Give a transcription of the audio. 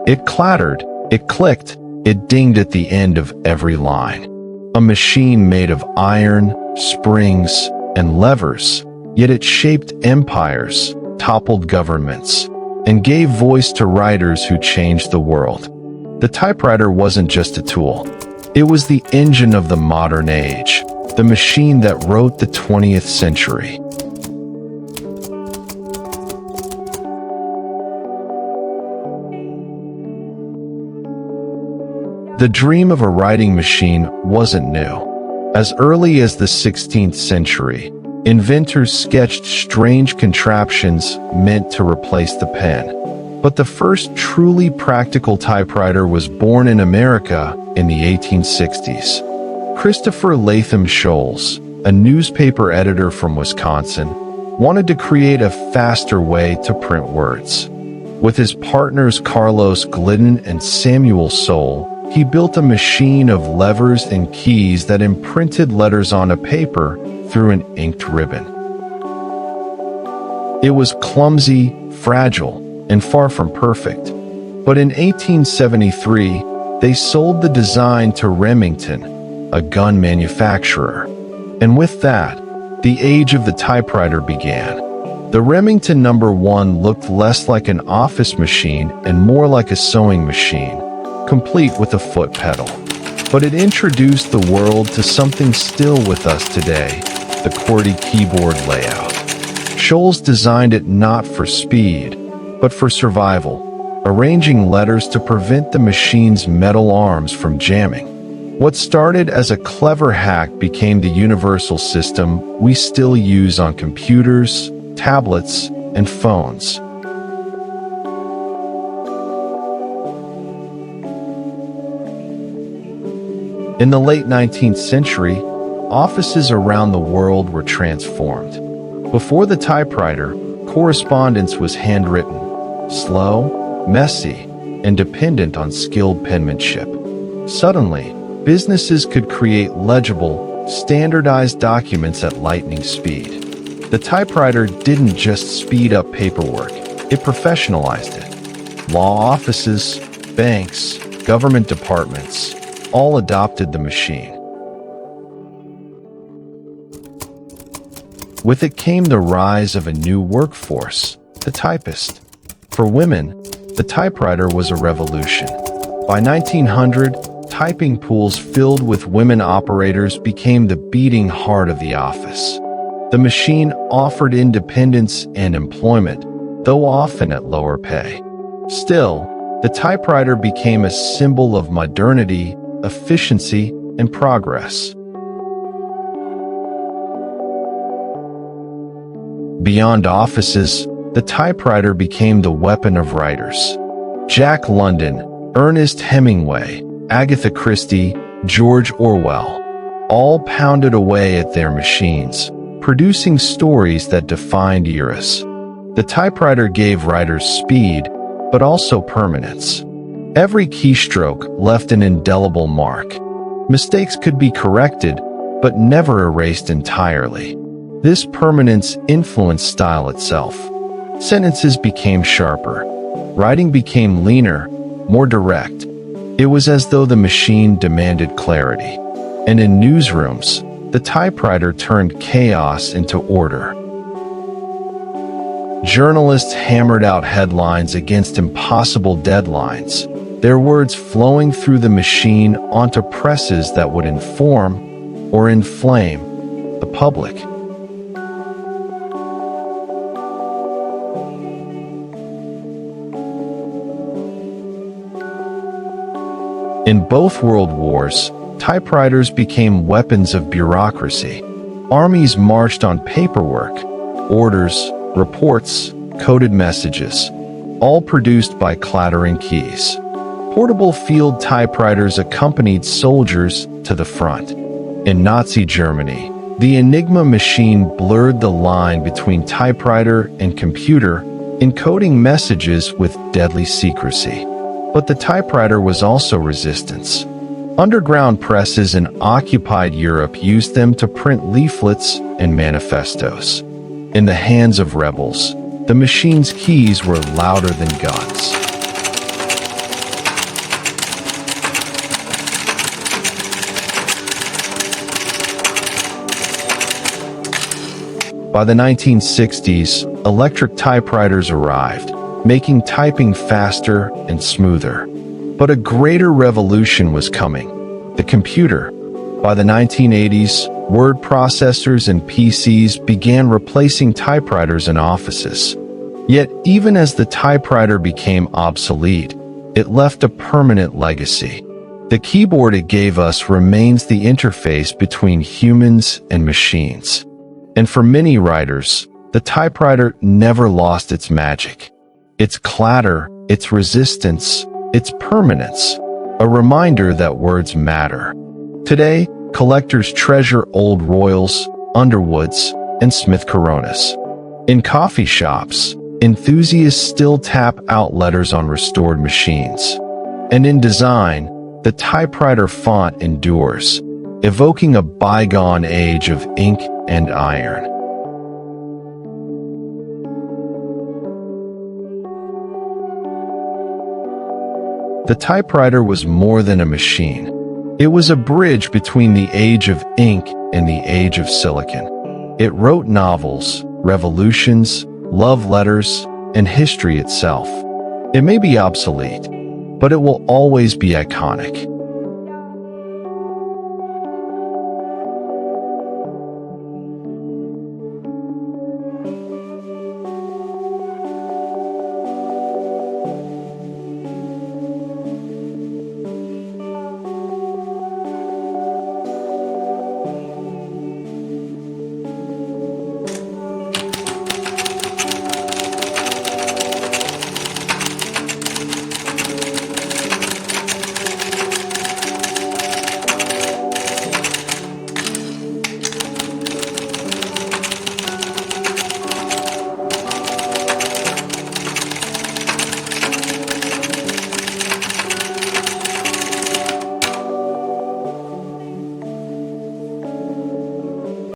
It clattered, it clicked, it dinged at the end of every line. A machine made of iron, springs, and levers, yet it shaped empires, toppled governments, and gave voice to writers who changed the world. The typewriter wasn't just a tool. It was the engine of the modern age, the machine that wrote the 20th century. The dream of a writing machine wasn't new. As early as the 16th century, inventors sketched strange contraptions meant to replace the pen. But the first truly practical typewriter was born in America in the 1860s. Christopher Latham Sholes, a newspaper editor from Wisconsin, wanted to create a faster way to print words. With his partners Carlos Glidden and Samuel Soule, he built a machine of levers and keys that imprinted letters on a paper through an inked ribbon. It was clumsy, fragile, and far from perfect. But in 1873, they sold the design to Remington, a gun manufacturer. And with that, the age of the typewriter began. The Remington No. 1 looked less like an office machine and more like a sewing machine, complete with a foot pedal. But it introduced the world to something still with us today, the QWERTY keyboard layout. Sholes designed it not for speed, but for survival, arranging letters to prevent the machine's metal arms from jamming. What started as a clever hack became the universal system we still use on computers, tablets, and phones. In the late 19th century, offices around the world were transformed. Before the typewriter, correspondence was handwritten, slow, messy, and dependent on skilled penmanship. Suddenly, businesses could create legible, standardized documents at lightning speed. The typewriter didn't just speed up paperwork, it professionalized it. Law offices, banks, government departments, all adopted the machine. With it came the rise of a new workforce, the typist. For women, the typewriter was a revolution. By 1900, typing pools filled with women operators became the beating heart of the office. The machine offered independence and employment, though often at lower pay. Still, the typewriter became a symbol of modernity, efficiency, and progress. Beyond offices, the typewriter became the weapon of writers. Jack London, Ernest Hemingway, Agatha Christie, George Orwell, all pounded away at their machines, producing stories that defined eras. The typewriter gave writers speed, but also permanence. Every keystroke left an indelible mark. Mistakes could be corrected, but never erased entirely. This permanence influenced style itself. Sentences became sharper. Writing became leaner, more direct. It was as though the machine demanded clarity. And in newsrooms, the typewriter turned chaos into order. Journalists hammered out headlines against impossible deadlines, their words flowing through the machine onto presses that would inform or inflame the public. In both world wars, typewriters became weapons of bureaucracy. Armies marched on paperwork, orders, reports, coded messages, all produced by clattering keys. Portable field typewriters accompanied soldiers to the front. In Nazi Germany, the Enigma machine blurred the line between typewriter and computer, encoding messages with deadly secrecy. But the typewriter was also resistance. Underground presses in occupied Europe used them to print leaflets and manifestos. In the hands of rebels, the machine's keys were louder than guns. By the 1960s, electric typewriters arrived, making typing faster and smoother. But a greater revolution was coming: the computer. By the 1980s, word processors and PCs began replacing typewriters in offices. Yet, even as the typewriter became obsolete, it left a permanent legacy. The keyboard it gave us remains the interface between humans and machines. And for many writers, the typewriter never lost its magic. Its clatter, its resistance, its permanence, a reminder that words matter. Today, collectors treasure old Royals, Underwoods, and Smith Coronas. In coffee shops, enthusiasts still tap out letters on restored machines. And in design, the typewriter font endures, evoking a bygone age of ink and iron. The typewriter was more than a machine. It was a bridge between the age of ink and the age of silicon. It wrote novels, revolutions, love letters, and history itself. It may be obsolete, but it will always be iconic.